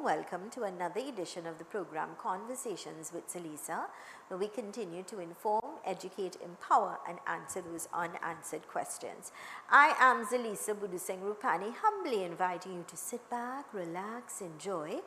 warm welcome to another edition of the program Conversations with Zelisa, where we continue to inform, educate, empower, and answer those unanswered questions. I am Zelisa Buduseng Rupani, humbly inviting you to sit back, relax, enjoy,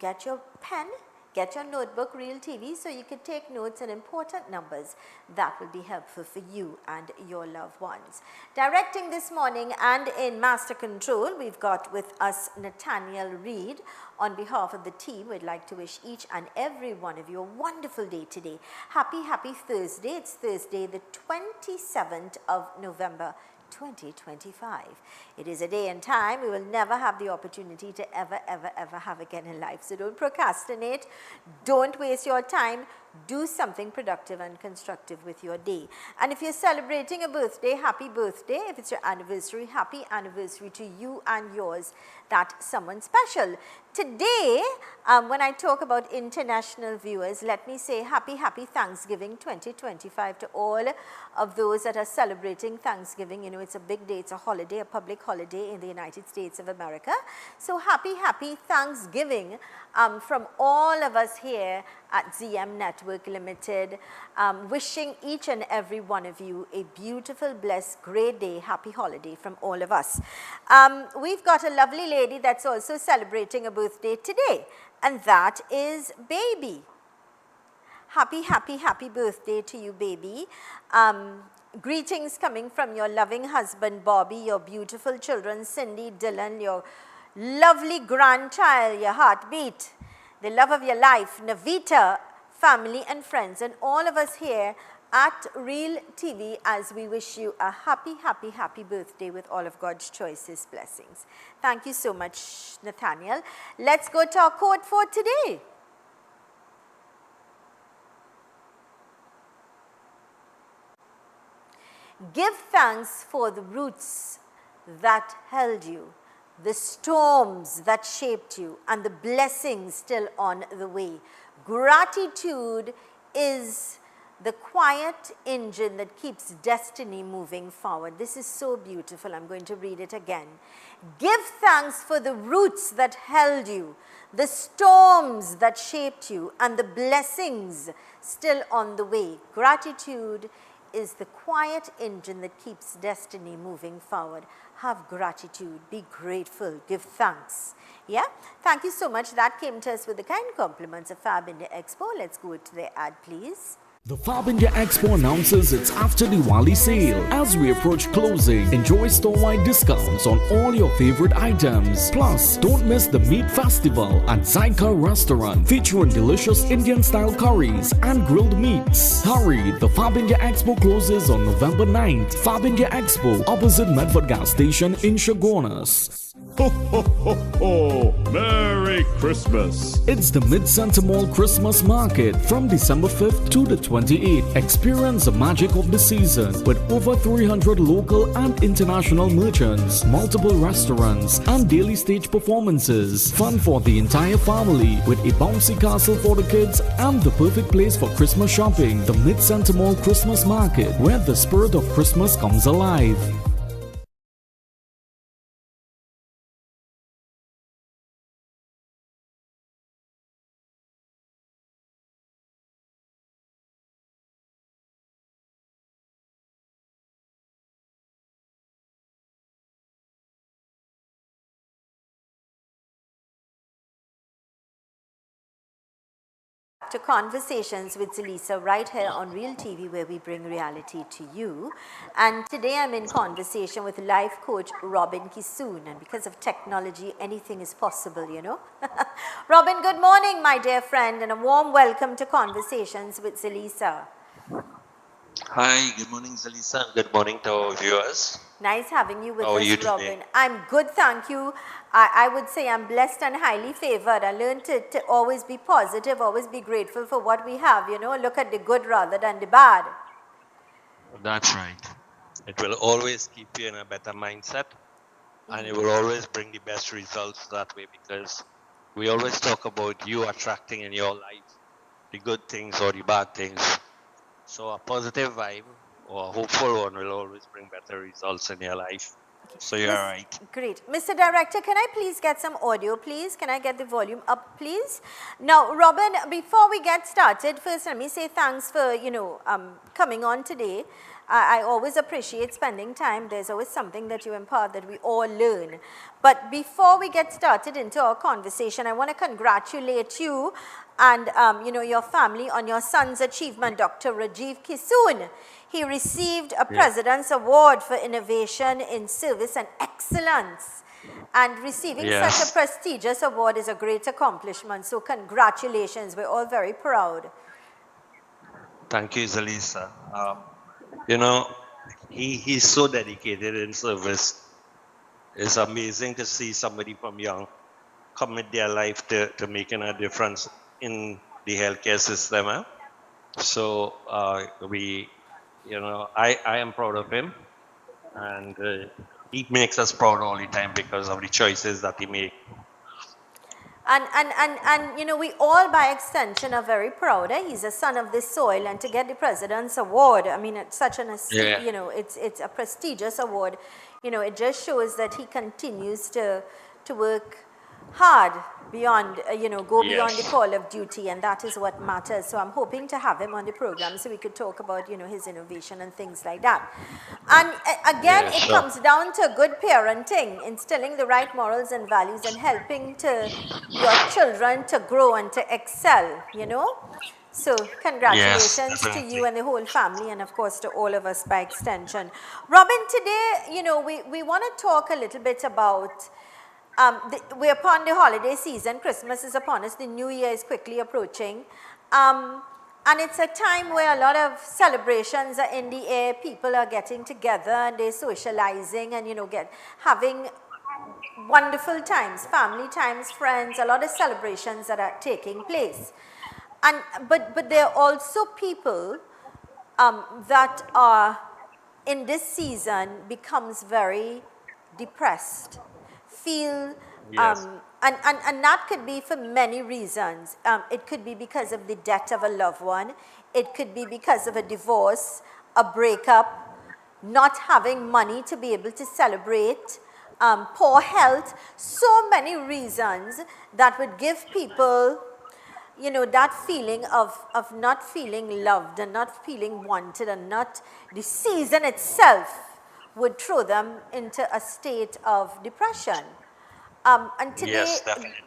get your pen, get your notebook, Real TV, so you can take notes on important numbers that will be helpful for you and your loved ones. Directing this morning and in master control, we've got with us Nathaniel Reed. On behalf of the team, we'd like to wish each and every one of you a wonderful day today. Happy Thursday. It's Thursday, the 27th of November, 2025. It is a day and time we will never have the opportunity to ever have again in life. So don't procrastinate. Don't waste your time. Do something productive and constructive with your day. And if you're celebrating a birthday, happy birthday. If it's your anniversary, happy anniversary to you and yours. That's someone special. Today, when I talk about international viewers, let me say happy Thanksgiving 2025 to all of those that are celebrating Thanksgiving. You know, it's a big day, it's a holiday, a public holiday in the United States of America. So happy Thanksgiving from all of us here at ZM Network Limited. Wishing each and every one of you a beautiful, blessed, great day, happy holiday from all of us. We've got a lovely lady that's also celebrating a birthday today, and that is Baby. Happy birthday to you, Baby. Greetings coming from your loving husband, Bobby, your beautiful children, Cindy, Dylan, your lovely grandchild, your heartbeat, the love of your life, Navita, family and friends, and all of us here at Real TV as we wish you a happy birthday with all of God's choicest blessings. Thank you so much, Nathaniel. Let's go to our quote for today. Give thanks for the roots that held you, the storms that shaped you, and the blessings still on the way. Gratitude is the quiet engine that keeps destiny moving forward. This is so beautiful. I'm going to read it again. Give thanks for the roots that held you, the storms that shaped you, and the blessings still on the way. Gratitude is the quiet engine that keeps destiny moving forward. Have gratitude, be grateful, give thanks. Yeah, thank you so much. That came to us with the kind compliments of Fab India Expo. Let's go to the ad, please. The Fab India Expo announces its after Diwali sale. As we approach closing, enjoy store-wide discounts on all your favorite items. Plus, don't miss the Meat Festival at Zyka Restaurant, featuring delicious Indian-style curries and grilled meats. Hurry, the Fab India Expo closes on November 9th. Fab India Expo, opposite Medford Gas Station in Chaguanas. Ho, ho, ho, ho! Merry Christmas! It's the Mid-Center Mall Christmas Market from December 5th to the 28th. Experience the magic of the season with over 300 local and international merchants, multiple restaurants, and daily stage performances. Fun for the entire family with a bouncy castle for the kids and the perfect place for Christmas shopping. The Mid-Center Mall Christmas Market, where the spirit of Christmas comes alive. To Conversations with Zelisa right here on Real TV, where we bring reality to you. And today I'm in conversation with life coach Robin Kisoon, and because of technology anything is possible, you know. Robin, good morning my dear friend, and a warm welcome to Conversations with Zelisa. Hi, good morning Zelisa, and good morning to our viewers. Nice having you with How are us, you today? Robin. I'm good, thank you. I would say I'm blessed and highly favored. I learned to always be positive, always be grateful for what we have, you know, look at the good rather than the bad. That's right. It will always keep you in a better mindset, and it will always bring the best results that way, because we always talk about you attracting in your life the good things or the bad things. So a positive vibe or a hopeful one will always bring better results in your life. So you're right. Great. Mr. Director, can I please get some audio, please? Can I get the volume up, please? Now, Robin, before we get started, first let me say thanks for, coming on today. I always appreciate spending time. There's always something that you impart that we all learn. But before we get started into our conversation, I want to congratulate you and, your family on your son's achievement, Dr. Rajiv Kisoon. He received a President's Award for Innovation in Service and Excellence. And receiving such a prestigious award is a great accomplishment. So congratulations. We're all very proud. Thank you, Zelisa. He's so dedicated in service. It's amazing to see somebody from young commit their life to making a difference in the healthcare system. Eh? So I am proud of him, and he makes us proud all the time because of the choices that he makes. And we all by extension are very proud. He's a son of this soil, and to get the President's Award, I mean, it's such it's a prestigious award. It just shows that he continues to work hard beyond, go beyond the call of duty, and that is what matters. So I'm hoping to have him on the program so we could talk about, his innovation and things like that. And again, it comes down to good parenting, instilling the right morals and values and helping to your children to grow and to excel, So congratulations to you and the whole family, and of course to all of us by extension. Robin, today, we want to talk a little bit about we're upon the holiday season. Christmas is upon us. The New Year is quickly approaching. And it's a time where a lot of celebrations are in the air. People are getting together and they're socializing and, having wonderful times, family times, friends, a lot of celebrations that are taking place. But there are also people that are, in this season, becomes very depressed. Feel, and that could be for many reasons. It could be because of the death of a loved one. It could be because of a divorce, a breakup, not having money to be able to celebrate, poor health. So many reasons that would give people, that feeling of not feeling loved and not feeling wanted, and not the season itself would throw them into a state of depression. And today,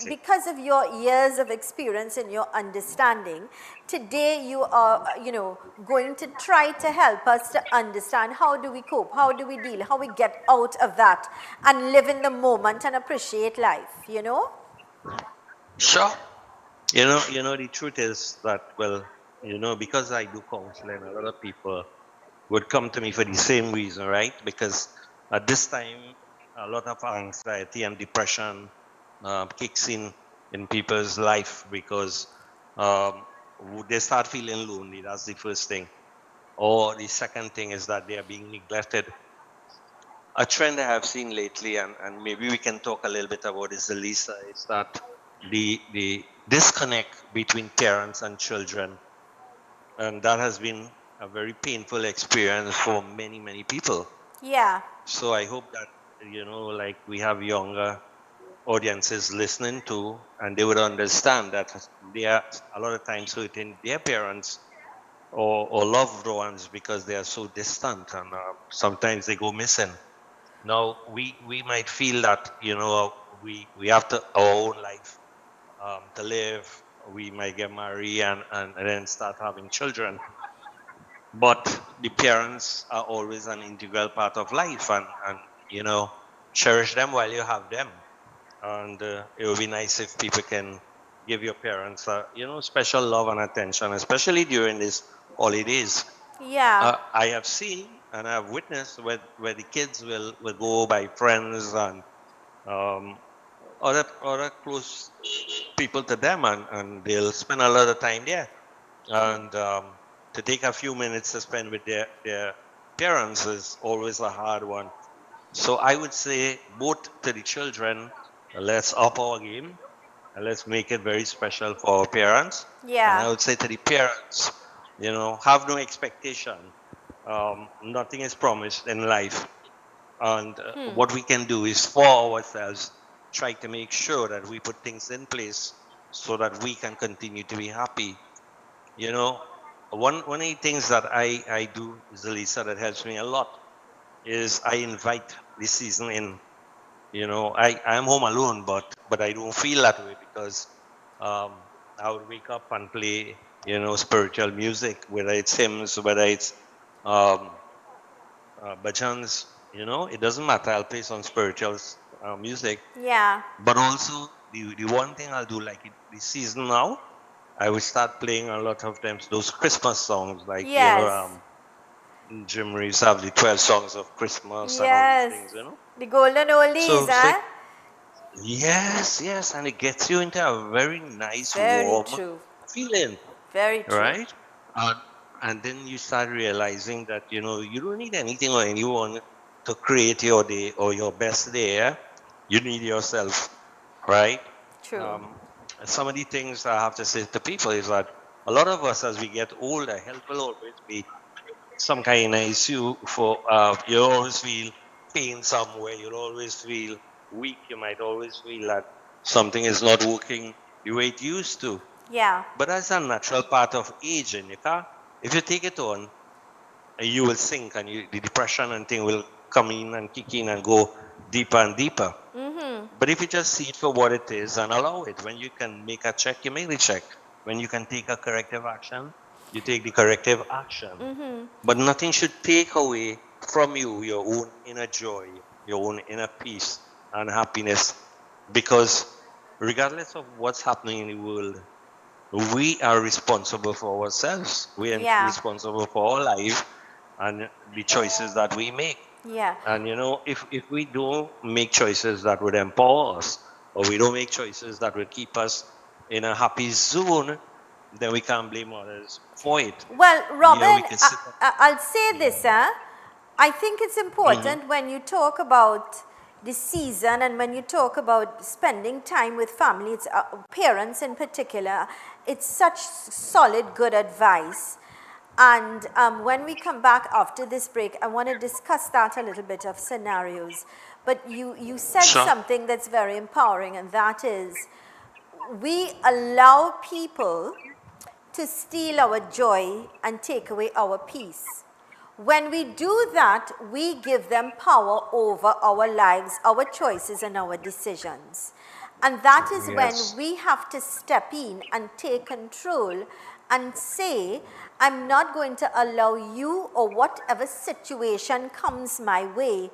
because of your years of experience and your understanding, today you are, going to try to help us to understand how do we cope, how do we deal, how we get out of that and live in the moment and appreciate life, Sure. The truth is that, because I do counseling, a lot of people would come to me for the same reason, right? Because at this time, a lot of anxiety and depression kicks in people's life because they start feeling lonely. That's the first thing. Or the second thing is that they are being neglected. A trend I have seen lately, and maybe we can talk a little bit about this, Zelisa, is that the disconnect between parents and children, and that has been a very painful experience for many, many people. Yeah. So I hope that, we have younger audiences listening to, and they would understand that they are a lot of times hurting their parents or loved ones because they are so distant, and sometimes they go missing. Now, we might feel that, we have our own life to live. We might get married and then start having children. But the parents are always an integral part of life, and cherish them while you have them. And it would be nice if people can give your parents, special love and attention, especially during these holidays. Yeah. I have seen and I've witnessed where the kids will go by friends and other close people to them, and they'll spend a lot of time there. And to take a few minutes to spend with their parents is always a hard one. So I would say both to the children, let's up our game and let's make it very special for our parents. Yeah. And I would say to the parents, have no expectation. Nothing is promised in life. And what we can do is for ourselves, try to make sure that we put things in place so that we can continue to be happy. You know, one of the things that I do, Zelisa, that helps me a lot is I invite the season in. You know, I'm home alone, but I don't feel that way because I would wake up and play, spiritual music, whether it's hymns, whether it's um, bhajans, it doesn't matter. I'll play some spiritual music. Yeah. But also, the one thing I'll do, like this season now, I will start playing a lot of times those Christmas songs, like, Yes. Jim Reeves have the 12 songs of Christmas and all these Yes. things. The golden oldies, So huh? yes, and it gets you into a very nice, Very warm true. feeling, Very true. right? Uh, and then you start realizing that you don't need anything or anyone to create your day or your best day. Yeah? You need yourself, right? True. Um, some of the things I have to say to people is that a lot of us, as we get older, health will always be some kind of issue. For you always feel pain somewhere. You'll always feel weak. You might always feel that something is not working the way it used to. Yeah. But that's a natural part of aging. If you take it on, you will sink, and the depression and thing will come in and kick in and go deeper and deeper. But if you just see it for what it is and allow it, when you can make a check, you make the check. When you can take a corrective action, you take the corrective action. But nothing should take away from you your own inner joy, your own inner peace and happiness. Because regardless of what's happening in the world, we are responsible for ourselves. We are Yeah. responsible for our life and the choices that we make. Yeah. And if we don't make choices that would empower us, or we don't make choices that would keep us in a happy zone, then we can't blame others for it. Well, Yeah, we Robin, can sit up. I'll say this, I think it's important when you talk about the season and when you talk about spending time with family, it's parents in particular, it's such solid, good advice. And when we come back after this break, I want to discuss that a little bit of scenarios. But you said Sure. something that's very empowering, and that is we allow people to steal our joy and take away our peace. When we do that, we give them power over our lives, our choices, and our decisions. And that is when Yes. we have to step in and take control and say, I'm not going to allow you or whatever situation comes my way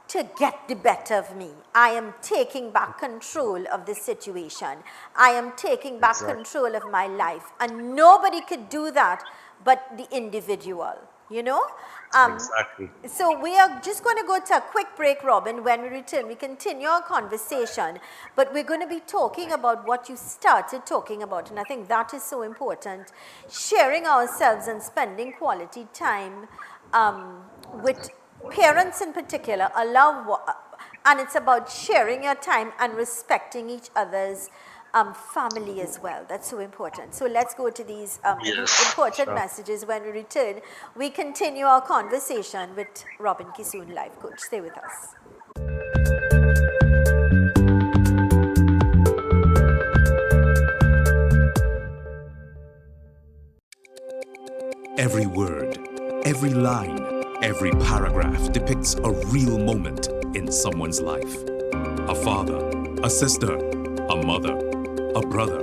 to get the better of me. I am taking back control of the situation. I am taking back Exactly. control of my life. And nobody could do that but the individual, Exactly. So we are just going to go to a quick break, Robin. When we return, we continue our conversation. But we're going to be talking about what you started talking about. And I think that is so important. Sharing ourselves and spending quality time with parents in particular. And it's about sharing your time and respecting each other's family as well. That's so important. So let's go to these Yes. important Sure. messages. When we return, we continue our conversation with Robin Kisoon, life coach. Stay with us. Every word, every line, every paragraph depicts a real moment in someone's life. A father, a sister, a mother, a brother.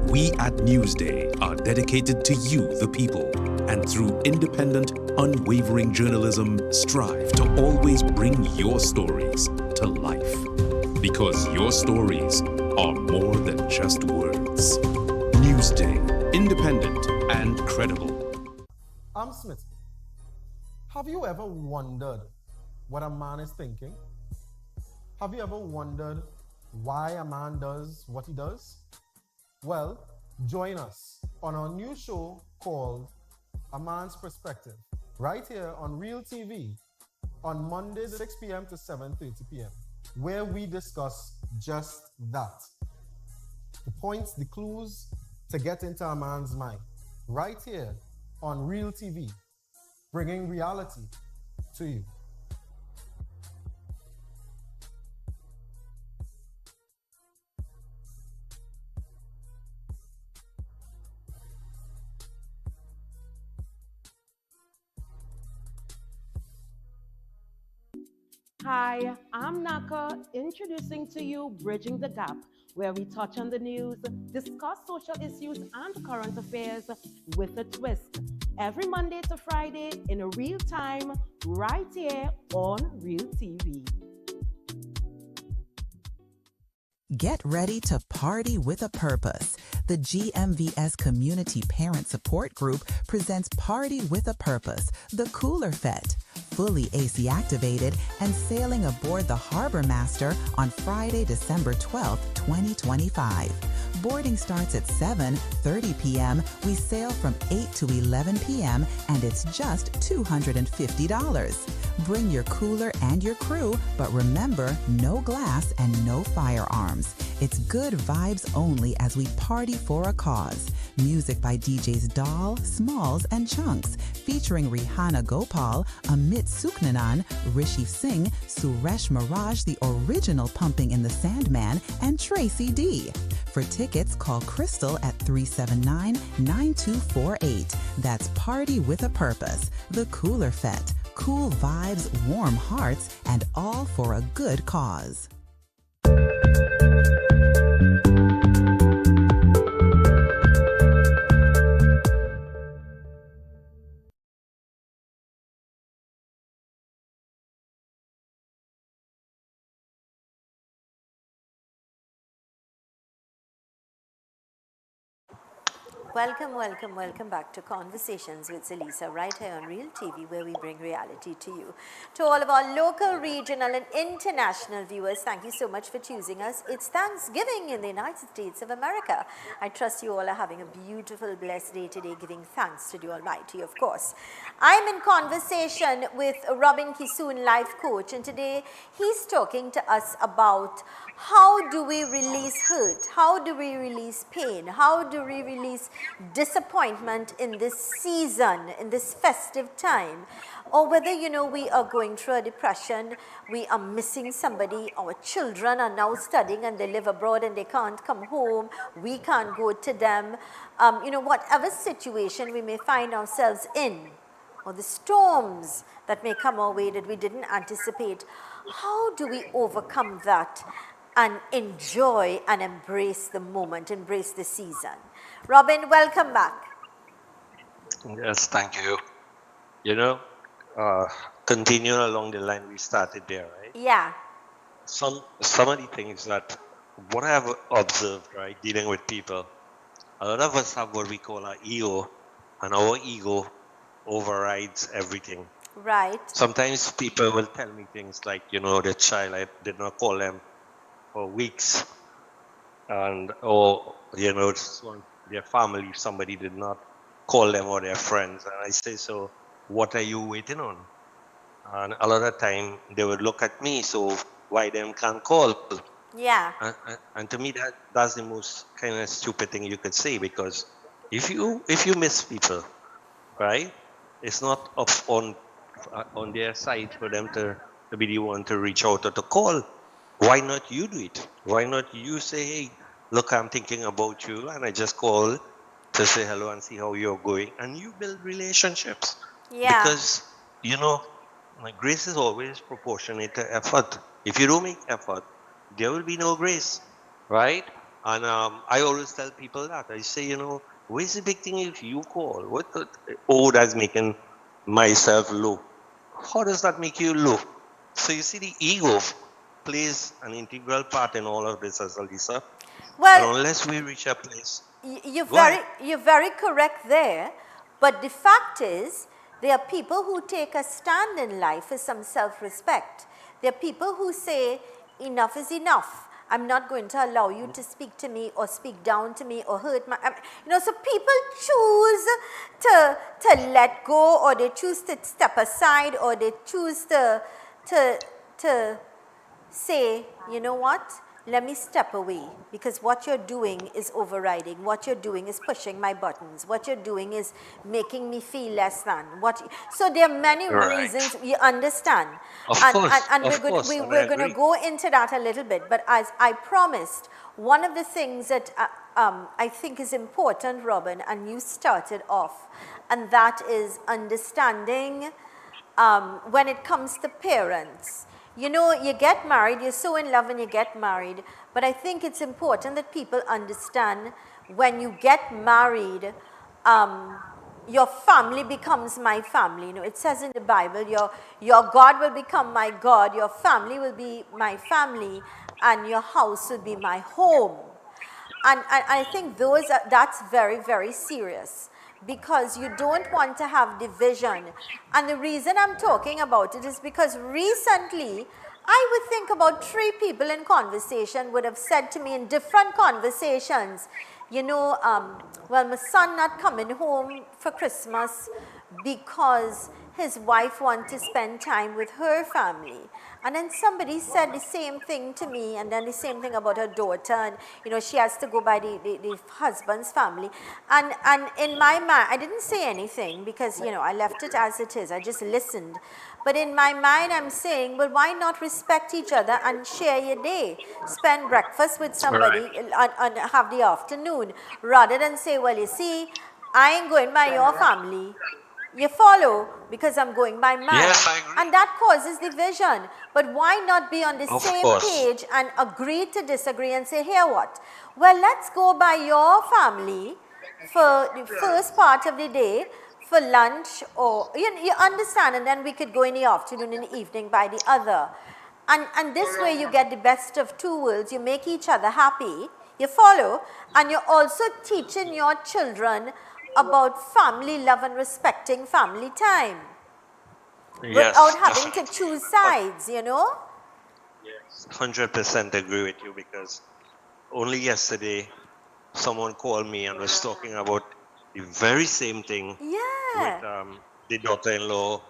We at Newsday are dedicated to you, the people, and through independent, unwavering journalism, strive to always bring your stories to life. Because your stories are more than just words. Newsday, independent and credible. I'm Smith. Have you ever wondered what a man is thinking? Have you ever wondered why a man does what he does? Well, join us on our new show called A Man's Perspective, right here on Real TV on Mondays 6 p.m. to 7:30 p.m., where we discuss just that. The points, the clues to get into a man's mind, right here on Real TV, bringing reality to you. Hi, I'm Naka, introducing to you Bridging the Gap, where we touch on the news, discuss social issues and current affairs with a twist. Every Monday to Friday in real time, right here on Real TV. Get ready to party with a purpose. The GMVS Community Parent Support Group presents Party with a Purpose, the Cooler Fete, fully AC activated and sailing aboard the Harbor Master on Friday, December 12th, 2025. Boarding starts at 7:30 p.m. We sail from 8 to 11 p.m. and it's just $250. Bring your cooler and your crew, but remember, no glass and no firearms. It's good vibes only as we party for a cause. Music by DJs Doll, Smalls, and Chunks, featuring Rihanna Gopal, Amit Suknanan, Rishi Singh, Suresh Miraj, the original Pumping in the Sandman, and Tracy D. For tickets, call Crystal at 379-9248. That's Party with a Purpose, the Cooler Fete. Cool vibes, warm hearts, and all for a good cause. Welcome back to Conversations with Zelisa, right here on Real TV, where we bring reality to you. To all of our local, regional, and international viewers, thank you so much for choosing us. It's Thanksgiving in the United States of America. I trust you all are having a beautiful, blessed day today, giving thanks to the Almighty, of course. I'm in conversation with Robin Kisoon, life coach, and today he's talking to us about how do we release hurt? How do we release pain? How do we release disappointment in this season, in this festive time? Or whether, you know, we are going through a depression, we are missing somebody, our children are now studying and they live abroad and they can't come home, we can't go to them. You know, whatever situation we may find ourselves in, or the storms that may come our way that we didn't anticipate, how do we overcome that and enjoy and embrace the moment, embrace the season? Robin, welcome back. Yes, thank you. You know, continuing along the line we started there, right? Yeah. Some of the things that what I have observed, right, dealing with people, a lot of us have what we call our ego, and our ego overrides everything. Right. Sometimes people will tell me things like, you know, the child, I did not call them for weeks, and or you know, their family, somebody did not call them or their friends, and I say, so what are you waiting on? And a lot of time they would look at me, so why them can't call? Yeah. And to me that's the most kind of stupid thing you could say, because if you miss people, right, it's not up on their side for them to be the one to reach out or to call. Why not you do it? Why not you say, hey, look, I'm thinking about you, and I just call to say hello and see how you're going, and you build relationships. Yeah. Because, you know, grace is always proportionate to effort. If you don't make effort, there will be no grace, right? And I always tell people that. I say, you know, where's the big thing if you call? Oh, that's making myself low. How does that make you low? So you see, the ego plays an integral part in all of this, as Zelisa. Well, and unless we reach a place, you're very correct there, but the fact is, there are people who take a stand in life for some self-respect. There are people who say, enough is enough. I'm not going to allow you to speak to me or speak down to me or hurt my, you know, so people choose to let go, or they choose to step aside, or they choose to say, you know what, let me step away, because what you're doing is overriding, what you're doing is pushing my buttons, what you're doing is making me feel less than. So there are many reasons, you understand. And we're going to go into that a little bit, but as I promised, one of the things that I think is important, Robin, and you started off, and that is understanding when it comes to parents. You know, you get married, you're so in love when you get married, but I think it's important that people understand when you get married, your family becomes my family. You know, it says in the Bible, your God will become my God, your family will be my family, and your house will be my home. And I think that's very, very serious, because you don't want to have division. And the reason I'm talking about it is because recently, I would think about 3 people in conversation would have said to me in different conversations, you know, well, my son not coming home for Christmas because his wife wants to spend time with her family. And then somebody said the same thing to me, and then the same thing about her daughter, and you know, she has to go by the husband's family. And in my mind, I didn't say anything because, you know, I left it as it is. I just listened. But in my mind, I'm saying, well, why not respect each other and share your day? Spend breakfast with somebody and have the afternoon, rather than say, well, you see, I ain't going by your family. You follow? Because I'm going by mine. Yes, I agree. And that causes division. But why not be on the Of same course. page and agree to disagree and say, here what? Well, let's go by your family for the first part of the day for lunch, or you understand, and then we could go in the afternoon and the evening by the other. And this way you get the best of 2 worlds. You make each other happy. You follow? And you're also teaching your children about family love and respecting family time. Yes, Without having definitely. to choose sides, you know? Yes, 100% agree with you, because only yesterday someone called me and was talking about the very same thing with Yeah. the daughter-in-law,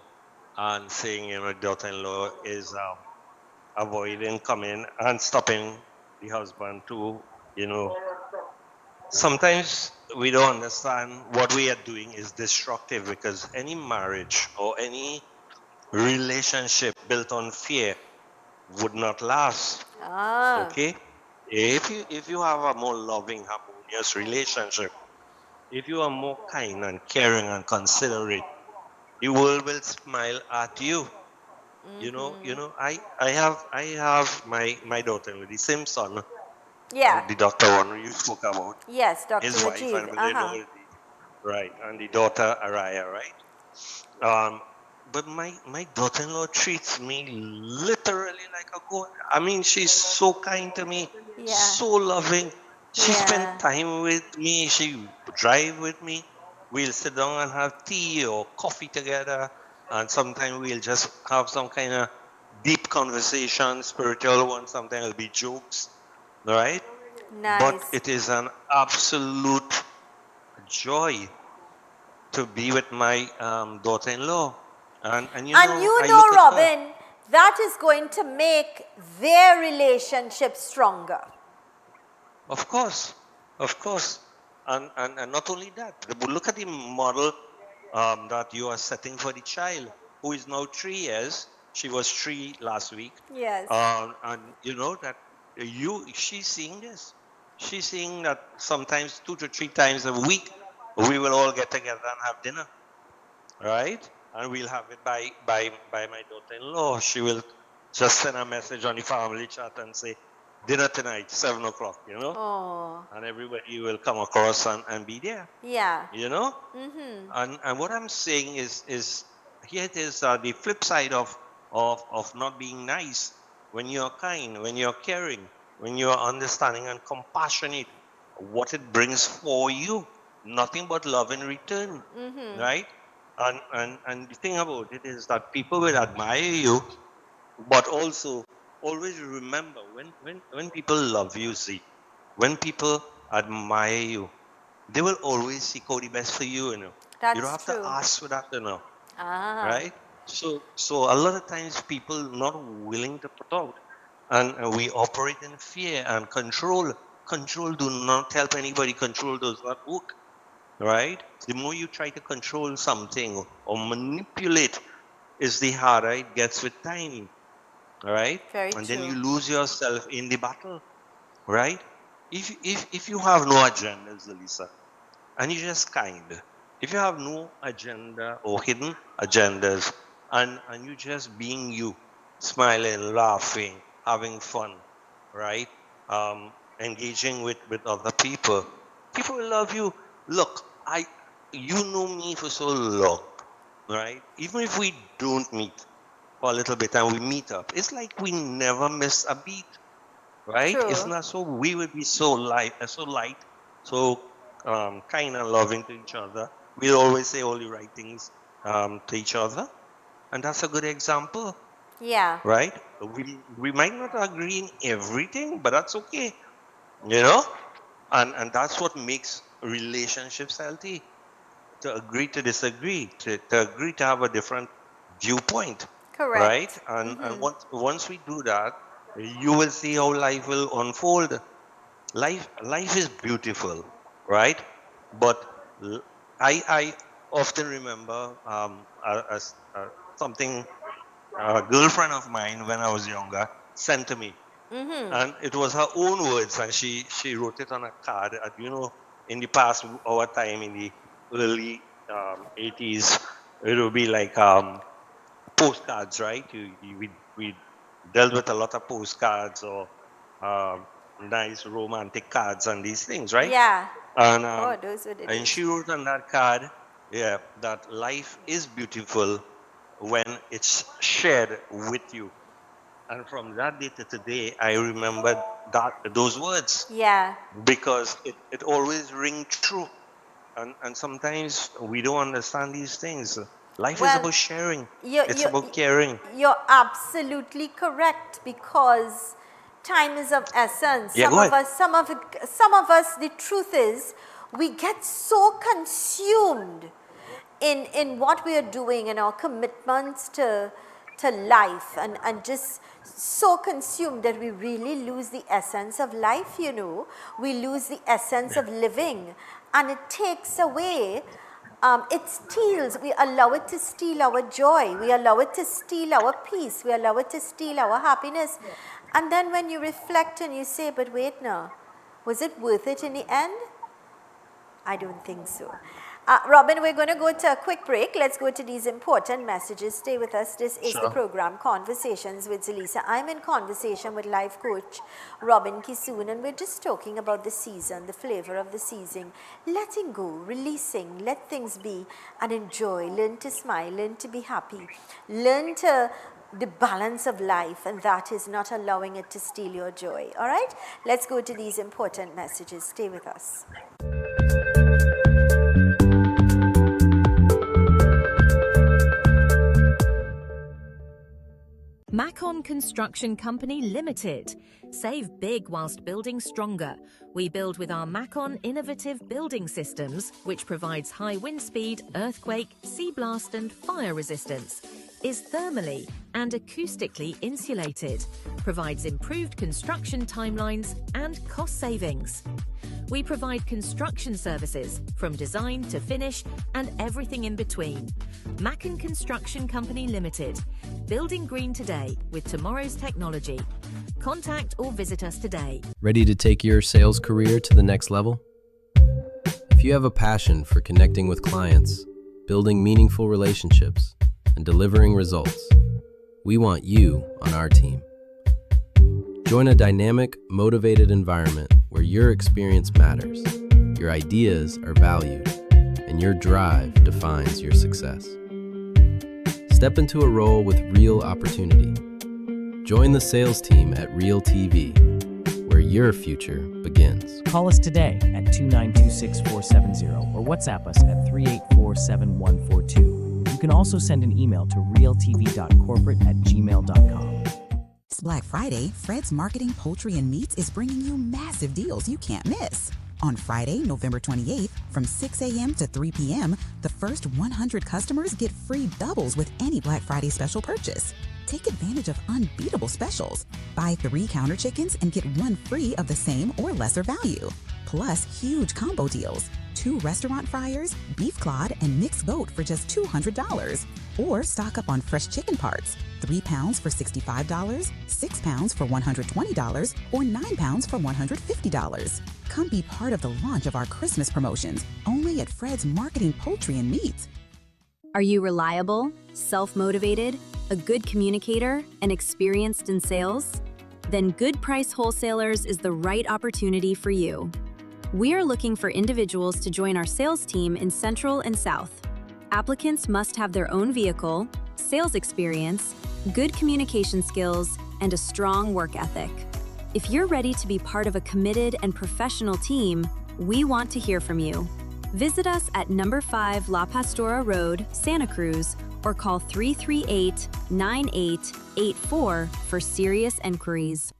and saying, you know, the daughter-in-law is avoiding coming and stopping the husband to, you know, sometimes we don't understand what we are doing is destructive, because any marriage or any relationship built on fear would not last. Ah, Okay? If you have a more loving, harmonious relationship, if you are more kind and caring and considerate, the world will smile at you. I have my daughter with the same son, yeah. the doctor one you spoke about, Yes, Dr. his wife, Rajiv. and Uh-huh. right, and the daughter Araya, right? But my daughter-in-law treats me literally like a god. I mean, she's so kind to me, Yeah. so loving. She spent Yeah. time with me. She drive with me. We'll sit down and have tea or coffee together, and sometimes we'll just have some kind of deep conversation, spiritual one. Sometimes it'll be jokes, right? But Nice. it is an absolute joy to be with my daughter-in-law, and And you I know, look at her. Robin, that is going to make their relationship stronger. Of course, of course, and not only that, but look at the model that you are setting for the child, who is now 3 years. She was 3 last week, Yes. and you know that she's seeing this. She's seeing that sometimes 2 to 3 times a week we will all get together and have dinner, right? And we'll have it by my daughter-in-law. She will just send a message on the family chat and say, dinner tonight, 7 o'clock, Oh, and everybody will come across and be there, yeah. you know. And what I'm saying is here it is, the flip side of not being nice. When you're kind, when you're caring, when you're understanding and compassionate, what it brings for you, nothing but love in return, right? And the thing about it is that people will admire you, but also always remember, when people love you, see, when people admire you, they will always seek out the best for you, You don't That's have to true. ask for that, Ah, right? So a lot of times people not willing to put out, and we operate in fear and control. Control do not help anybody. Control does not work, right? The more you try to control something or manipulate, is the harder it gets with time, right? very And then you true. lose yourself in the battle, right? If you have no agenda, Zelisa, and you're just kind, if you have no agenda or hidden agendas, and you just being you, smiling, laughing, having fun, right? Engaging with other people. People will love you. Look, you know me for so long, right? Even if we don't meet for a little bit and we meet up, it's like we never miss a beat, right? It's True. not so we would be so light, so kind and loving to each other. We'll always say all the right things to each other, and that's a good example, Yeah. right? We might not agree in everything, but that's okay, you know. And that's what makes relationships healthy. To agree to disagree, to agree to have a different viewpoint, right? Correct. And once we do that, you will see how life will unfold. Life is beautiful, right? But I often remember something a girlfriend of mine when I was younger sent to me, and it was her own words, and she wrote it on a card. In the past, our time in the early 80s, it would be like postcards, right? We dealt with a lot of postcards or um, nice romantic cards and these things, right? Yeah. And Oh, those were the and days. she wrote on that card, yeah, that life is beautiful when it's shared with you. And from that day to today, I remembered those words Yeah. because it always rings true. And sometimes we don't understand these things. Life is Well, about sharing. you It's you about caring. you're absolutely correct, because time is of essence. Yeah, go ahead. Some of us, the truth is, we get so consumed in what we are doing and our commitments to life, and just so consumed that we really lose the essence of life, We lose the essence of living, and it takes away, it steals, we allow it to steal our joy, we allow it to steal our peace, we allow it to steal our happiness. And then when you reflect and you say, but wait now, was it worth it in the end? I don't think so. Robin, we're going to go to a quick break. Let's go to these important messages. Stay with us. This is the program Conversations with Zelisa. I'm in conversation with life coach Robin Kisoon, and we're just talking about the season, the flavor of the season, letting go, releasing, let things be, and enjoy. Learn to smile, learn to be happy, learn to the balance of life, and that is not allowing it to steal your joy. All right? Let's go to these important messages. Stay with us. Macon Construction Company Limited. Save big whilst building stronger. We build with our Macon innovative building systems, which provides high wind speed, earthquake, sea blast and fire resistance, is thermally and acoustically insulated, provides improved construction timelines and cost savings. We provide construction services from design to finish and everything in between. Macon Construction Company Limited. Building green today with tomorrow's technology. Contact or visit us today. Ready to take your sales career to the next level? If you have a passion for connecting with clients, building meaningful relationships, and delivering results, we want you on our team. Join a dynamic, motivated environment where your experience matters, your ideas are valued, and your drive defines your success. Step into a role with real opportunity. Join the sales team at Real TV, where your future begins. Call us today at 292-6470 or WhatsApp us at 384-7142. You can also send an email to realtv.corporate@gmail.com. This Black Friday, Fred's Marketing Poultry and Meats is bringing you massive deals you can't miss. On Friday, November 28th, from 6 a.m. to 3 p.m., the first 100 customers get free doubles with any Black Friday special purchase. Take advantage of unbeatable specials. Buy 3 counter chickens and get 1 free of the same or lesser value. Plus, huge combo deals. 2 restaurant fryers, beef clod, and mixed goat for just $200. Or stock up on fresh chicken parts. 3 pounds for $65, 6 pounds for $120, or 9 pounds for $150. Come be part of the launch of our Christmas promotions, only at Fred's Marketing Poultry and Meats. Are you reliable, self-motivated, a good communicator, and experienced in sales? Then Good Price Wholesalers is the right opportunity for you. We are looking for individuals to join our sales team in Central and South. Applicants must have their own vehicle, sales experience, good communication skills, and a strong work ethic. If you're ready to be part of a committed and professional team, we want to hear from you. Visit us at number 5 La Pastora Road, Santa Cruz, or call 338-9884 for serious enquiries.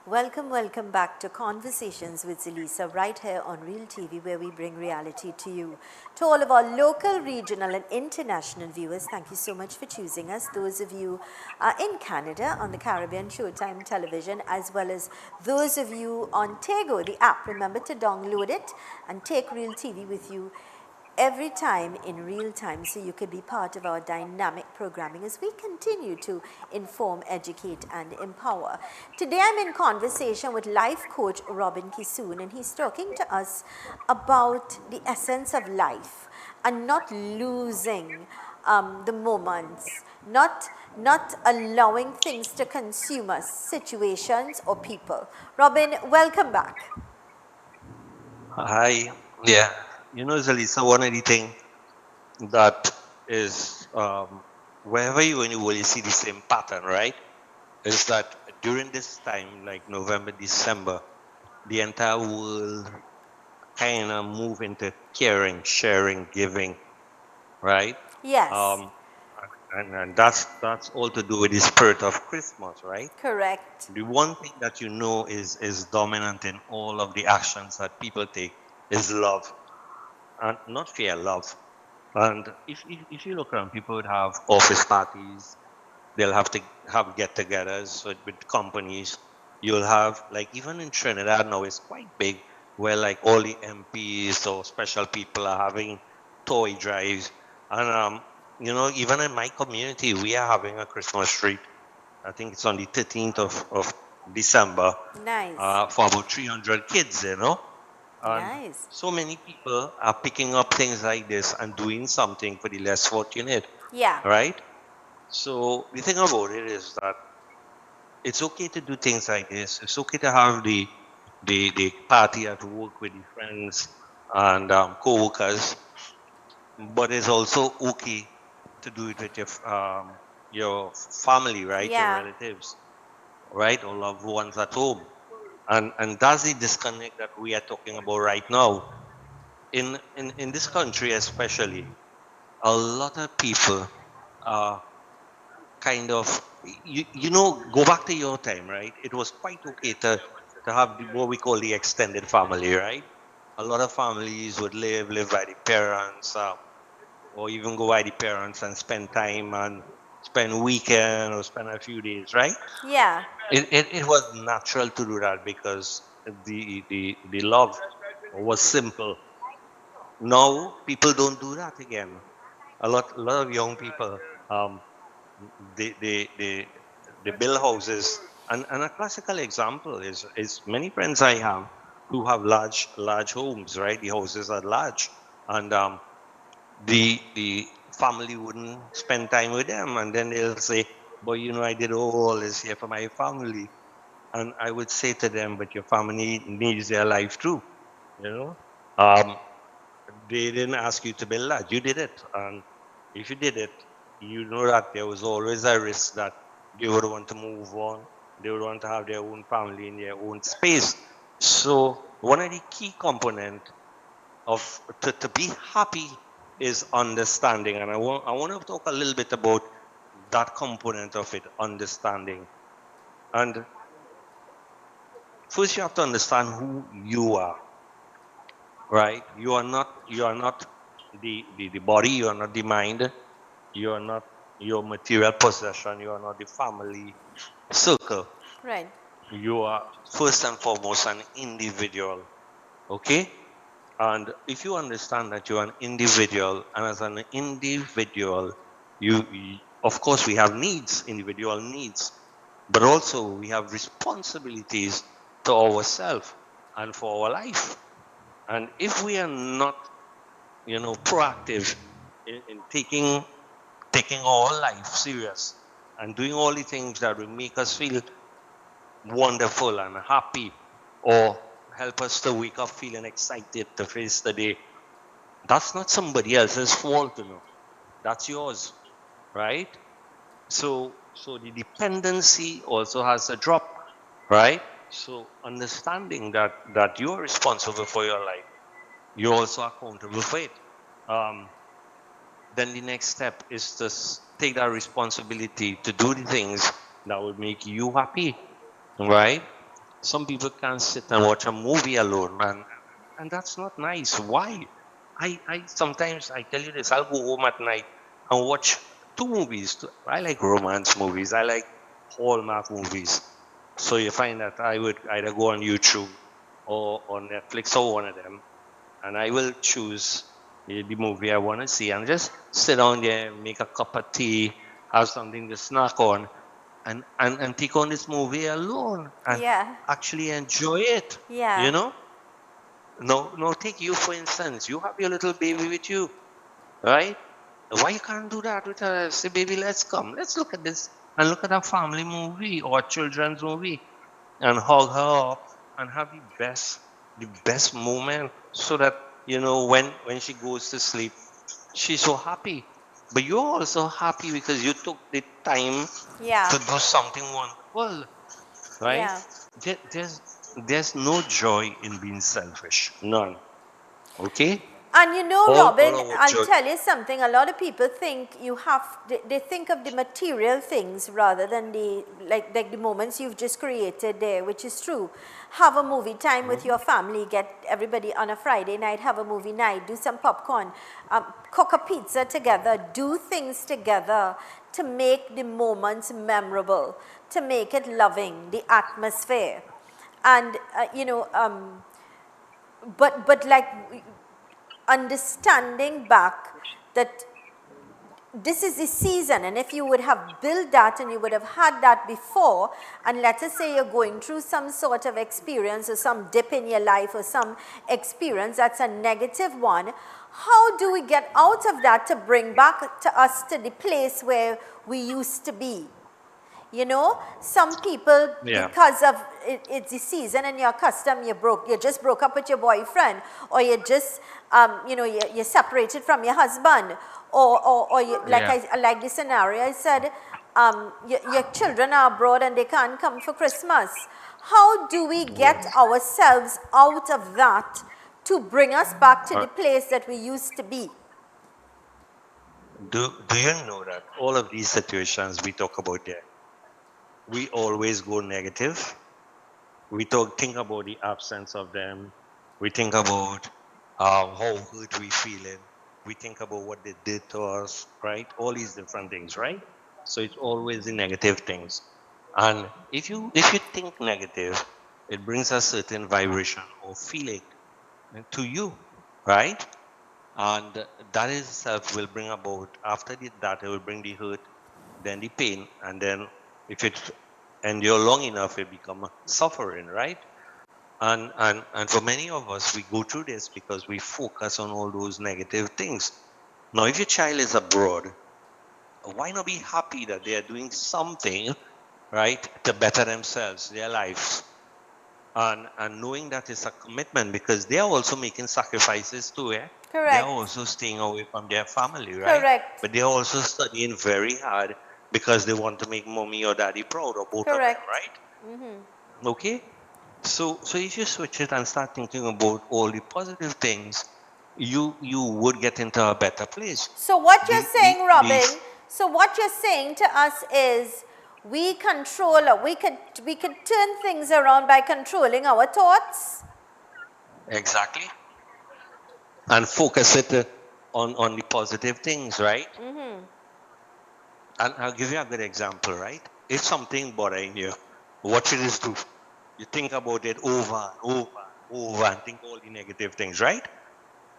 Welcome back to Conversations with Zelisa, right here on Real TV, where we bring reality to you. To all of our local, regional, and international viewers, thank you so much for choosing us. Those of you in Canada on the Caribbean Showtime television, as well as those of you on Tego, the app, remember to download it and take Real TV with you every time in real time, so you could be part of our dynamic programming as we continue to inform, educate, and empower. Today I'm in conversation with life coach Robin Kisoon, and he's talking to us about the essence of life and not losing the moments, not allowing things to consume us, situations or people. Robin, welcome back. Hi. Yeah. You know, Zelisa, one of the things that is wherever you in the world, you see the same pattern, right? Is that during this time, like November, December, the entire world kind of move into caring, sharing, giving, right? Yes. And that's all to do with the spirit of Christmas, right? Correct. The one thing that you know is dominant in all of the actions that people take is love, and not fear, love. And if you look around, people would have office parties. They'll have to have get-togethers with companies. You'll have, like, even in Trinidad now, it's quite big, where like all the MPs or special people are having toy drives. And you know, even in my community, we are having a Christmas treat. I think it's on the 13th of December. Nice. For about 300 kids, you know. And Nice. so many people are picking up things like this and doing something for the less fortunate, Yeah. right? So the thing about it is that it's okay to do things like this. It's okay to have the party at work with your friends and co-workers, but it's also okay to do it with your family, right? Your Yeah. relatives, right? Or loved ones at home. And that's the disconnect that we are talking about right now. In this country especially, a lot of people are kind of, you know, go back to your time, right? It was quite okay to have what we call the extended family, right? A lot of families would live by the parents, or even go by the parents and spend time and spend weekend or spend a few days, right? Yeah. It was natural to do that because the love was simple. Now people don't do that again. A lot of young people, um, they they they they build houses, and a classical example is many friends I have who have large homes, right? The houses are large, and the family wouldn't spend time with them, and then they'll say, "But you know, I did all this here for my family," and I would say to them, "But your family needs their life too, you know." Um, they didn't ask you to build that. You did it. And if you did it, you know that there was always a risk that they would want to move on. They would want to have their own family in their own space. So one of the key components of to be happy is understanding. And I want to talk a little bit about that component of it, understanding. And first you have to understand who you are, right? You are not the body, you are not the mind, you are not your material possession, you are not the family circle. Right. You are first and foremost an individual. Okay? And if you understand that you're an individual, and as an individual, of course, we have needs, individual needs, but also we have responsibilities to ourselves and for our life. And if we are not, proactive in taking our life serious and doing all the things that will make us feel wonderful and happy, or help us to wake up feeling excited to face the day, that's not somebody else's fault, That's yours, right? So the dependency also has a drop, right? So understanding that you're responsible for your life, you're also accountable for it. Then the next step is to take that responsibility to do the things that would make you happy, right? Some people can't sit and watch a movie alone, man, and that's not nice. Why? I sometimes I tell you this. I'll go home at night and watch two movies. I like romance movies. I like Hallmark movies. So you find that I would either go on YouTube or on Netflix or one of them, and I will choose the movie I want to see and just sit down there, make a cup of tea, have something to snack on, and take on this movie alone and Yeah. actually enjoy it. Yeah. No, take you for instance. You have your little baby with you, right? Why you can't do that with her? Say, baby, let's come. Let's look at this and look at a family movie or a children's movie and hug her up and have the best moment so that, when she goes to sleep, she's so happy. But you're also happy because you took the time Yeah. to do something wonderful, right? Yeah. There's no joy in being selfish. None. Okay? And you know, All Robin, our I'll joy. tell you something. A lot of people think they think of the material things rather than the like the moments you've just created there, which is true. Have a movie time with your family. Get everybody on a Friday night. Have a movie night. Do some popcorn. Cook a pizza together. Do things together to make the moments memorable. To make it loving. The atmosphere, and but like understanding back that this is the season, and if you would have built that and you would have had that before, and let us say you're going through some sort of experience or some dip in your life or some experience that's a negative one, how do we get out of that to bring back to us to the place where we used to be? Some people, Yeah. because of it's the season and you're accustomed, you just broke up with your boyfriend, or you just, you're separated from your husband, or you, Yeah. I like the scenario I said, your children are abroad and they can't come for Christmas. How do we get ourselves out of that to bring us back to the place that we used to be? Do you know that all of these situations we talk about there, we always go negative? We think about the absence of them. We think about how hurt we feeling. We think about what they did to us, right? All these different things, right? So it's always the negative things. And if you think negative, it brings a certain vibration or feeling to you, right? And that itself will bring about, after that, it will bring the hurt, then the pain, and then if it endure long enough, it become suffering, right? And for many of us, we go through this because we focus on all those negative things. Now, if your child is abroad, why not be happy that they are doing something, right, to better themselves, their lives? And knowing that it's a commitment because they are also making sacrifices too, eh? They are Correct. also staying away from their family, right? Correct. But they are also studying very hard because they want to make mommy or daddy proud, or both of them, Correct. right? Okay? So if you switch it and start thinking about all the positive things, you would get into a better place. So what you're The the saying, the Robin, so what you're saying to us is we control, we could turn things around by controlling our thoughts. exactly, and focus it on the positive things, right? And I'll give you a good example, right? If something bothering you, what you just do, you think about it over and over and over and think all the negative things, right?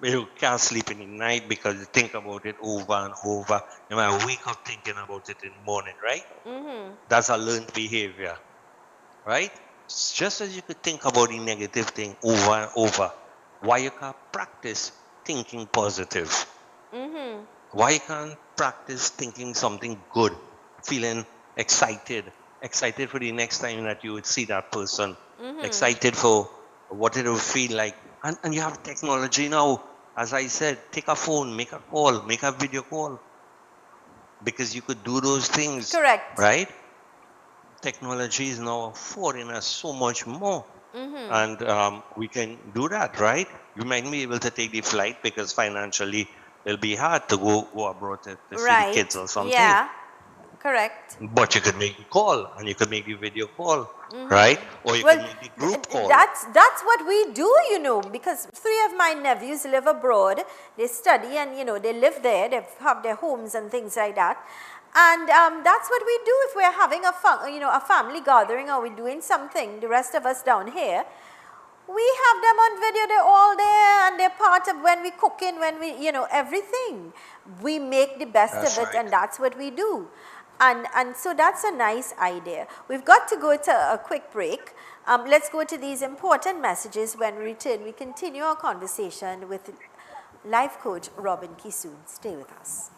You can't sleep in the night because you think about it over and over. You might wake up thinking about it in the morning, right? That's a learned behavior, right? Just as you could think about the negative thing over and over, why you can't practice thinking positive? Why you can't practice thinking something good, feeling excited for the next time that you would see that person, excited for what it will feel like. And you have technology now. As I said, take a phone, make a call, make a video call, because you could do those things. Correct. Right? Technology is now affording us so much more. And we can do that, right? You might be able to take the flight because financially it'll be hard to go abroad to see the kids or something. Yeah, correct. But you could make the call and you could make the video call, right? Or you Well, could make the group call. that's what we do, you know, because 3 of my nephews live abroad. They study and, you know, they live there. They have their homes and things like that. And that's what we do if we're having a family gathering or we're doing something, the rest of us down here. We have them on video, they're all there and they're part of when we cooking, when we, you know, everything. We make the best of it and that's what we do. And so that's a nice idea. We've got to go to a quick break. Let's go to these important messages. When we return, we continue our conversation with life coach Robin Kisoon. Stay with us.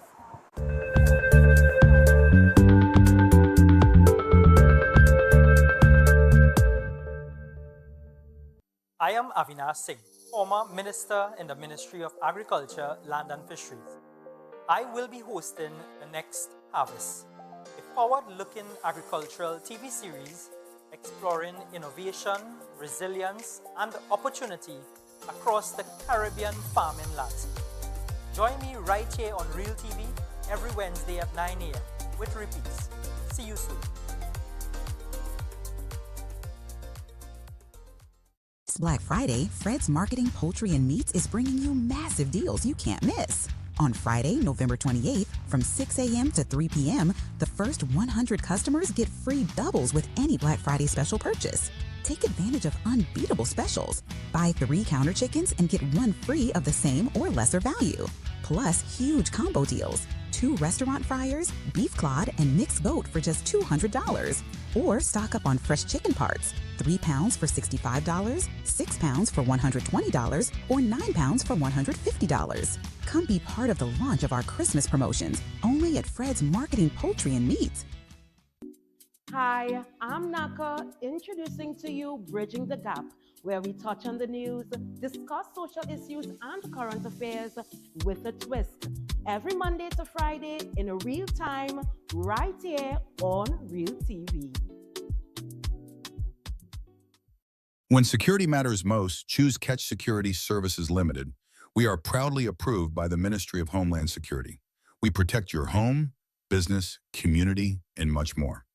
I am Avinash Singh, former Minister in the Ministry of Agriculture, Land and Fisheries. I will be hosting the next Harvest, a forward-looking agricultural TV series exploring innovation, resilience, and opportunity across the Caribbean farming landscape. Join me right here on Real TV every Wednesday at 9 a.m. with repeats. See you soon. This Black Friday, Fred's Marketing Poultry and Meats is bringing you massive deals you can't miss. On Friday, November 28th, from 6 a.m. to 3 p.m., the first 100 customers get free doubles with any Black Friday special purchase. Take advantage of unbeatable specials. Buy 3 counter chickens and get 1 free of the same or lesser value. Plus, huge combo deals. 2 restaurant fryers, beef clod, and mixed goat for just $200. Or stock up on fresh chicken parts. 3 pounds for $65, 6 pounds for $120, or 9 pounds for $150. Come be part of the launch of our Christmas promotions, only at Fred's Marketing Poultry and Meats. Hi, I'm Naka, introducing to you Bridging the Gap, where we touch on the news, discuss social issues and current affairs with a twist. Every Monday to Friday in real time, right here on Real TV. When security matters most, choose Catch Security Services Limited. We are proudly approved by the Ministry of Homeland Security. We protect your home, business, community, and much more.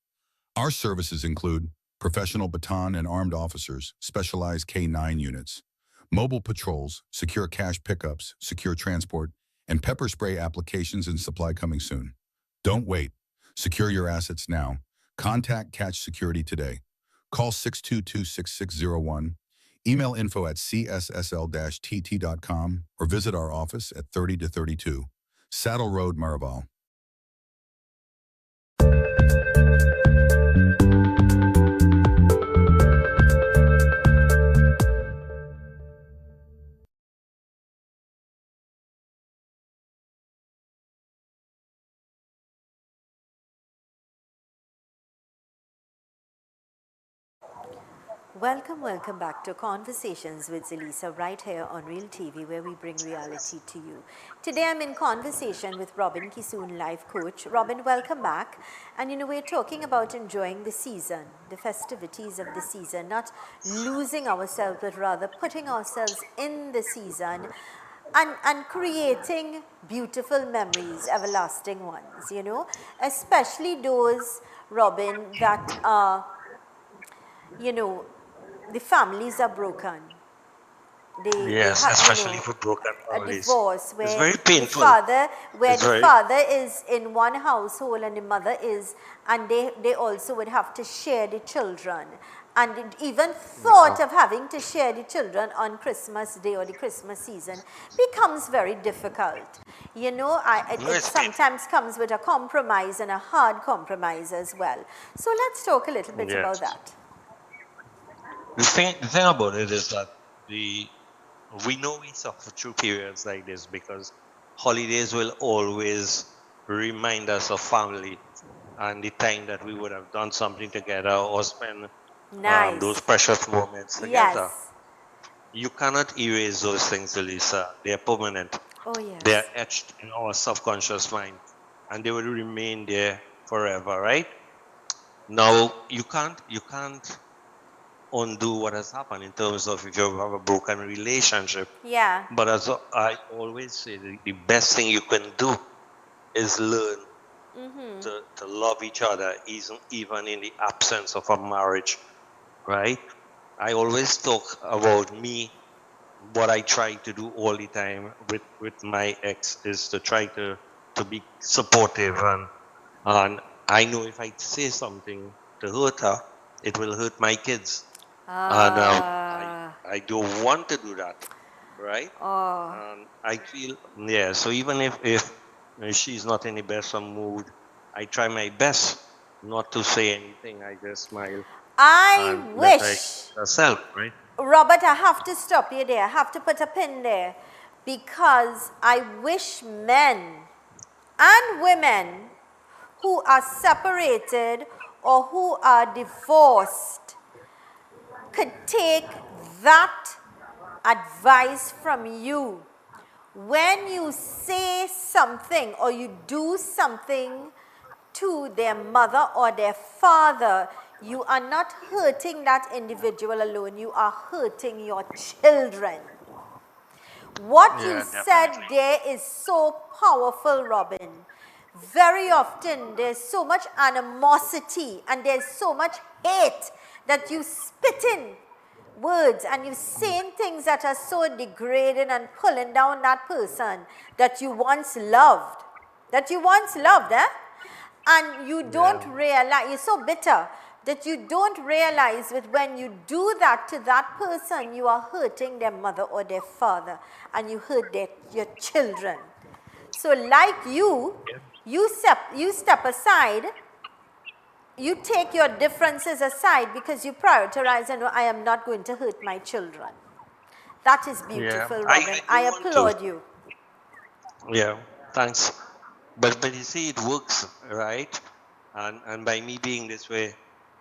Our services include professional baton and armed officers, specialized K-9 units, mobile patrols, secure cash pickups, secure transport, and pepper spray applications and supply coming soon. Don't wait. Secure your assets now. Contact Catch Security today. Call 622-6601, email info@cssl-tt.com, or visit our office at 30-32 Saddle Road, Maraval. Welcome back to Conversations with Zelisa right here on Real TV, where we bring reality to you. Today I'm in conversation with Robin Kisoon, life coach. Robin, welcome back. And you know, we're talking about enjoying the season, the festivities of the season, not losing ourselves, but rather putting ourselves in the season and creating beautiful memories, everlasting ones, you know, especially those, Robin, that are, you know, the families are broken. Yes, especially for broken families. A divorce where it's very painful. the father is in one household and the mother is, and they also would have to share the children. and even thought of having to share the children on Christmas Day or the Christmas season becomes very difficult. You know, it sometimes comes with a compromise and a hard compromise as well. So let's talk a little bit about that. The thing about it is that we know we suffer through periods like this because holidays will always remind us of family and the time that we would have done something together or spend those precious moments together. Yes. You cannot erase those things, Zelisa. They are permanent. Oh, yes. They are etched in our subconscious mind and they will remain there forever, right? Now, you can't undo what has happened in terms of if you have a broken relationship. Yeah. But as I always say, the best thing you can do is learn to love each other, even in the absence of a marriage, right? I always talk about me. What I try to do all the time with my ex is to try to be supportive, and I know if I say something to hurt her, it will hurt my kids. And I don't want to do that, right? I feel, so even if she's not in the best of mood, I try my best not to say anything. I just smile and let her express herself, right? Robert, I have to stop you there. I have to put a pin there because I wish men and women who are separated or who are divorced could take that advice from you. When you say something or you do something to their mother or their father, you are not hurting that individual alone, you are hurting your children. What you said there is so powerful, Robin. Very often there's so much animosity and there's so much hate that you spit in words and you're saying things that are so degrading and pulling down that person that you once loved. And you don't realize, you're so bitter that you don't realize that when you do that to that person, you are hurting their mother or their father and you hurt your children. So like you step aside, you take your differences aside because you prioritize and I am not going to hurt my children. That is beautiful, Robin. I applaud you. Yeah, thanks. But you see, it works, right? And by me being this way,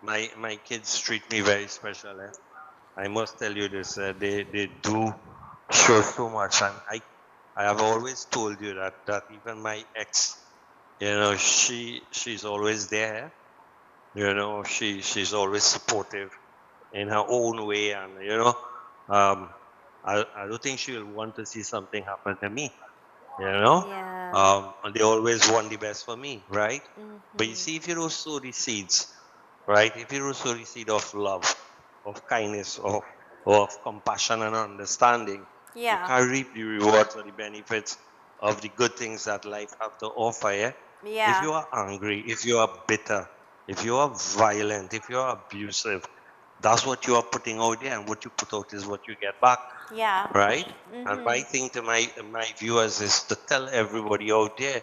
my kids treat me very special. I must tell you this. They do show so much, and I have always told you that even my ex, you know, she's always there. You know, she's always supportive in her own way, and you know, I don't think she'll want to see something happen to me. You know, and they always want the best for me, right? But you see, if you don't sow the seeds, right? If you don't sow the seed of love, of kindness, of compassion and understanding, you can't reap the rewards or the benefits of the good things that life have to offer. If you are angry, if you are bitter, if you are violent, if you are abusive, that's what you are putting out there, and what you put out is what you get back. Right? And my thing to my viewers is to tell everybody out there,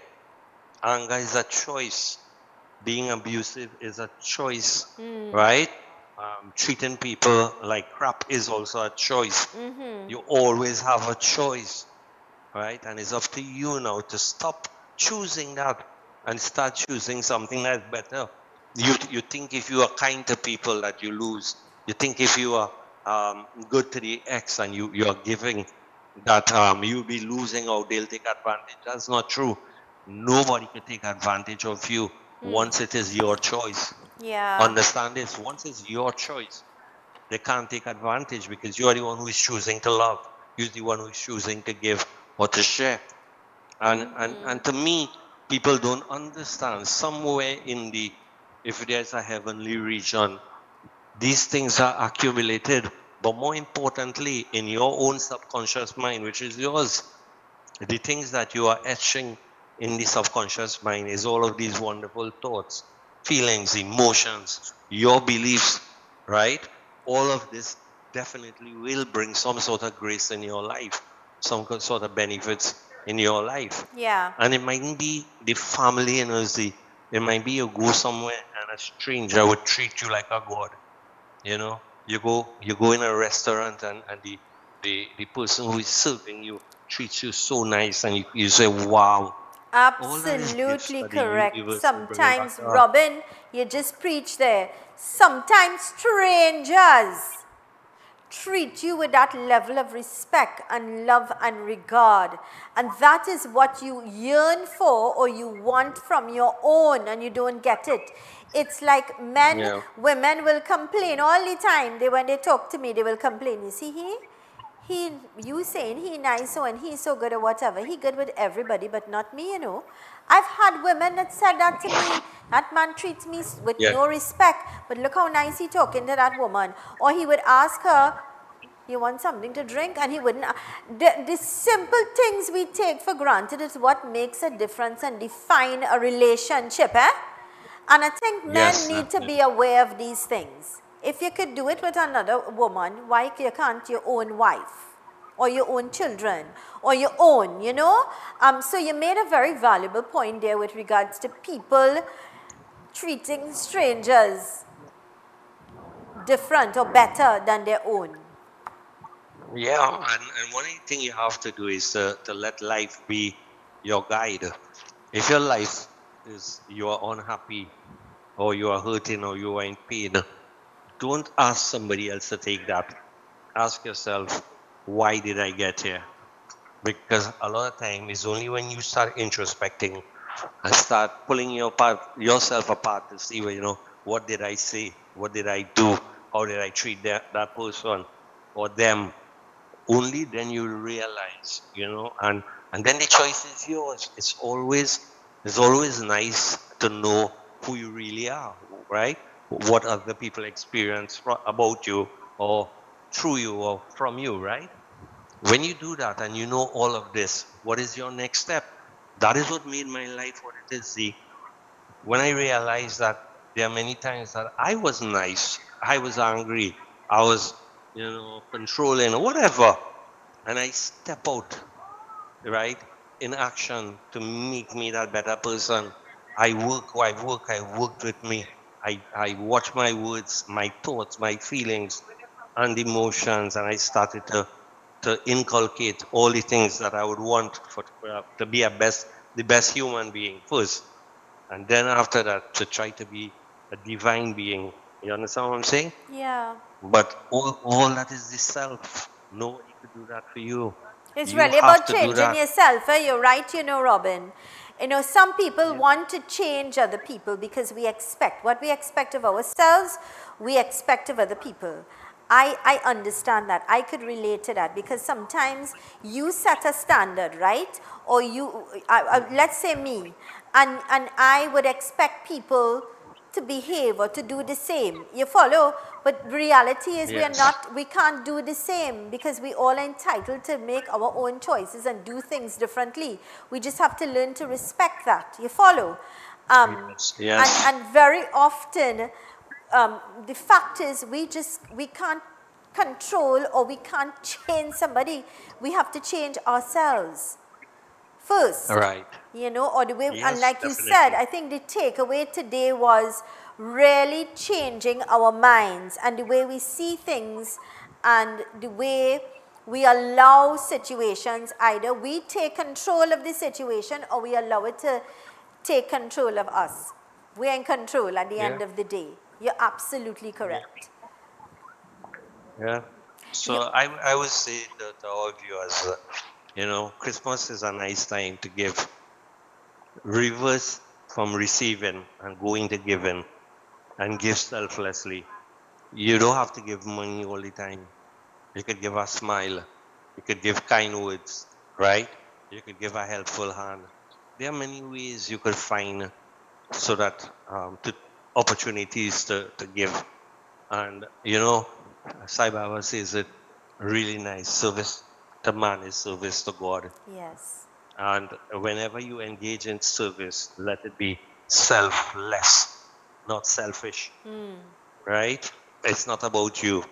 anger is a choice. Being abusive is a choice, right? Treating people like crap is also a choice. You always have a choice, right? And it's up to you now to stop choosing that and start choosing something that's better. You think if you are kind to people that you lose. You think if you are good to the ex and you are giving that you'll be losing or they'll take advantage. That's not true. Nobody can take advantage of you once it is your choice. Understand this. Once it's your choice, they can't take advantage because you are the one who is choosing to love. You're the one who is choosing to give or to share. And to me, people don't understand. Somewhere in if there's a heavenly region, these things are accumulated. But more importantly, in your own subconscious mind, which is yours, the things that you are etching in the subconscious mind is all of these wonderful thoughts, feelings, emotions, your beliefs, right? all of this definitely will bring some sort of grace in your life, some sort of benefits in your life. Yeah. And it mightn't be the family energy. It might be you go somewhere and a stranger would treat you like a god. You know, you go in a restaurant and the person who is serving you treats you so nice and you say, wow. All that is gifts Absolutely that the correct. universe is bringing back Sometimes, to us. Robin, you just preach there. Sometimes strangers treat you with that level of respect and love and regard. And that is what you yearn for or you want from your own and you don't get it. It's like men, Yeah. women will complain all the time. When they talk to me, they will complain. You see, you saying he nice so and he's so good or whatever. He good with everybody but not me, you know. I've had women that said that to me. That man treats me with Yeah. no respect, but look how nice he talking to that woman. Or he would ask her, you want something to drink? And he wouldn't. The simple things we take for granted is what makes a difference and define a relationship. And I think men Yes, need to be definitely. aware of these things. If you could do it with another woman, why you can't your own wife? Or your own children? Or your own, you know? So you made a very valuable point there with regards to people treating strangers different or better than their own. Yeah, and one thing you have to do is to let life be your guide. If your life is you are unhappy or you are hurting or you are in pain, don't ask somebody else to take that. Ask yourself, why did I get here? Because a lot of time is only when you start introspecting and start pulling yourself apart to see, well, you know, what did I say? What did I do? How did I treat that person or them? Only then you realize, you know, and then the choice is yours. It's always nice to know who you really are, right? What other people experience about you or through you or from you, right? When you do that and you know all of this, what is your next step? That is what made my life what it is. See, when I realized that there are many times that I was nice, I was angry, I was, you know, controlling or whatever, and I step out, right, in action to make me that better person. I worked with me. I watch my words, my thoughts, my feelings, and emotions, and I started to inculcate all the things that I would want for to be the best human being first, and then after that to try to be a divine being. You understand what I'm saying? Yeah. But all that is the self. Nobody could do that for you. It's You really have about to do changing that. yourself. You're right, you know, Robin. You know, some people want to change other people because we expect. What we expect of ourselves, we expect of other people. I understand that. I could relate to that because sometimes you set a standard, right? Or let's say me, and I would expect people to behave or to do the same. You follow? But reality is Yes. we can't do the same because we all are entitled to make our own choices and do things differently. We just have to learn to respect that. You follow? Yes. Yes. And very often, the fact is we can't control or we can't change somebody. We have to change ourselves first, Right. you know, or the way, and Yes, like you said, definitely. I think the takeaway today was really changing our minds and the way we see things and the way we allow situations, either we take control of the situation or we allow it to take control of us. We're in control at the Yeah. end of the day. You're absolutely Yeah. correct. Yeah. So I would say to all viewers, you know, Christmas is a nice time to give, reverse from receiving and going to giving, and give selflessly. You don't have to give money all the time. You could give a smile. You could give kind words, right? You could give a helpful hand. There are many ways you could find so that opportunities to give. And you know, Sai Baba says it really nice. Service to man is service to God. Yes. And whenever you engage in service, let it be selfless, not selfish, right? It's not about you.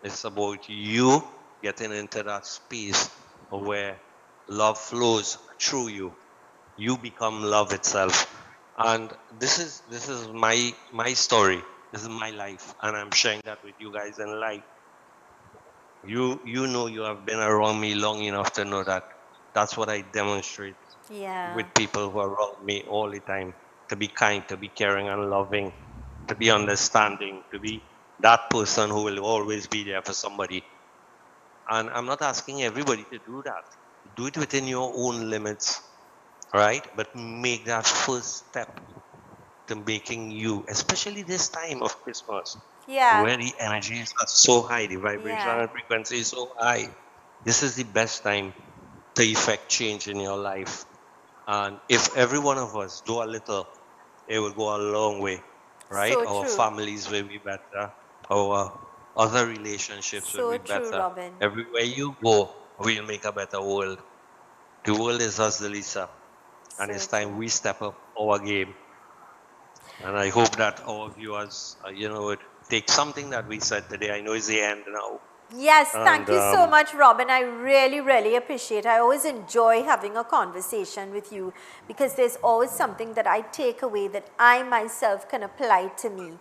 It's about you getting into that space where love flows through you. You become love itself. And this is my story. This is my life, and I'm sharing that with you guys in life. You know, you have been around me long enough to know that that's what I demonstrate Yeah. with people who are around me all the time. To be kind, to be caring and loving, to be understanding, to be that person who will always be there for somebody. And I'm not asking everybody to do that. Do it within your own limits, right? But make that first step to making you, especially this time of Christmas, Yeah. where the energies are so high, the vibration Yeah. and frequency is so high. This is the best time to effect change in your life. And if every one of us do a little, it will go a long way, right? So Our true. families will be better. Our other relationships will So be true, better. Robin. Everywhere you go, we'll make a better world. The world is us, Zelisa. And So it's true. time we step up our game. And I hope that our viewers, would take something that we said today. I know it's the end now. Yes, And thank you so much, Robin. I really, really appreciate it. I always enjoy having a conversation with you because there's always something that I take away that I myself can apply to me.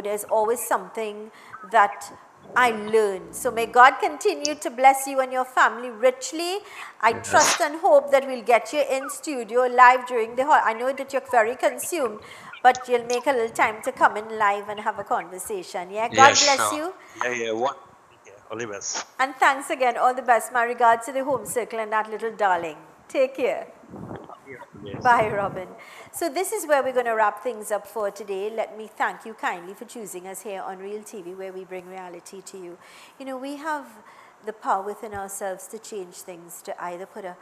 There's always something that I learn. So may God continue to bless you and your family richly. I trust and hope that we'll get you in studio live during the I know that you're very consumed, but you'll make a little time to come in live and have a conversation. Yeah, yeah, God bless sure. you. Yeah, what? Yeah, all the best. And thanks again. All the best. My regards to the home circle and that little darling. Take care. Bye, Robin. So this is where we're going to wrap things up for today. Let me thank you kindly for choosing us here on Real TV, where we bring reality to you. We have the power within ourselves to change things, to either put a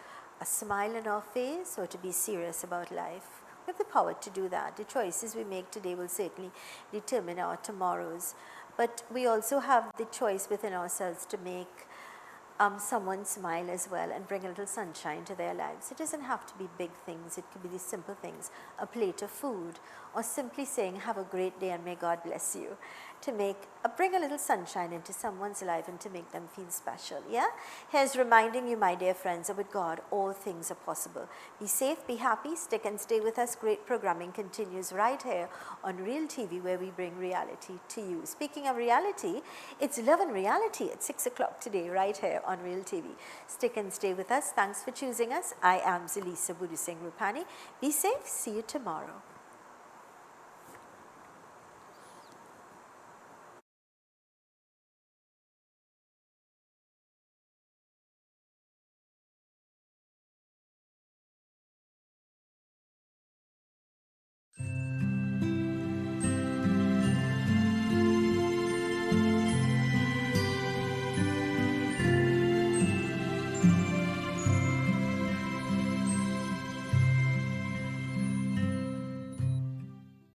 smile on our face or to be serious about life. We have the power to do that. The choices we make today will certainly determine our tomorrows. But we also have the choice within ourselves to make someone smile as well and bring a little sunshine to their lives. It doesn't have to be big things. It could be these simple things, a plate of food, or simply saying, have a great day and may God bless you, to bring a little sunshine into someone's life and to make them feel special. Yeah? Here's reminding you, my dear friends, that with God, all things are possible. Be safe, be happy, stick and stay with us. Great programming continues right here on Real TV, where we bring reality to you. Speaking of reality, it's Love and Reality at 6 o'clock today, right here on Real TV. Stick and stay with us. Thanks for choosing us. I am Zelisa Budusing Rupani. Be safe. See you tomorrow.